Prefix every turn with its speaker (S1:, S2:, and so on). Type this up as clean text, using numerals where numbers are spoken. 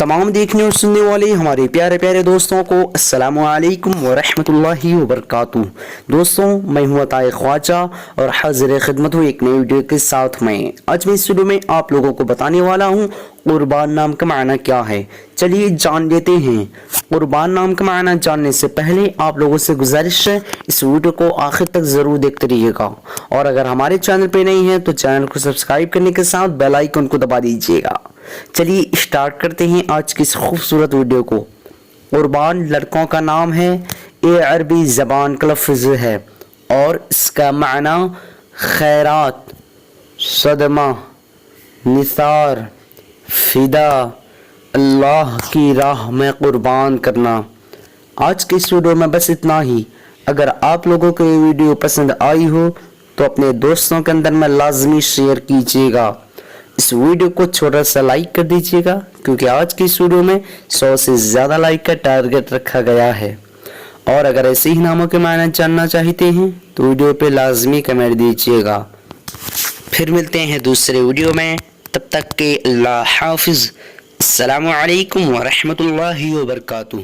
S1: तमाम देखने और सुनने वाले हमारे प्यारे प्यारे दोस्तों को अस्सलाम वालेकुम वरहमतुल्लाहि वबरकातुहू। दोस्तों, मैं हूं अताए ख्वाजा और हाजिर खिदमत हूँ एक नई वीडियो के साथ में। आज मैं इस वीडियो में आप लोगों को बताने वाला हूं कुर्बान नाम का मायना क्या है। चलिए जान लेते हैं। कुर्बान नाम का मायना जानने से पहले आप लोगों से गुजारिश है, इस वीडियो को आखिर तक ज़रूर देखते रहिएगा और अगर हमारे चैनल पे नहीं है तो चैनल को सब्सक्राइब करने के साथ बेल आइकन को दबा दीजिएगा। चलिए स्टार्ट करते हैं आज की इस खूबसूरत वीडियो को। कुर्बान लड़कों का नाम है, ये अरबी ज़बान का लफ्ज़ है और इसका माना खैरात, सदमा, निसार, फिदा, अल्लाह की राह में कुर्बान करना। आज के इस वीडियो में बस इतना ही। अगर आप लोगों को ये वीडियो पसंद आई हो तो अपने दोस्तों के अंदर में लाजमी शेयर कीजिएगा। इस वीडियो को छोटा सा लाइक कर दीजिएगा क्योंकि आज की इस वीडियो में 100 से ज़्यादा लाइक का टारगेट रखा गया है। और अगर ऐसे ही नामों के मायने जानना चाहते हैं तो वीडियो पे लाजमी कमेंट दीजिएगा। फिर मिलते हैं दूसरे वीडियो में, तब तक के अल्लाह हाफिज़। अस्सलामु अलैकुम वरहमतुल्लाहि वबरकातुहू।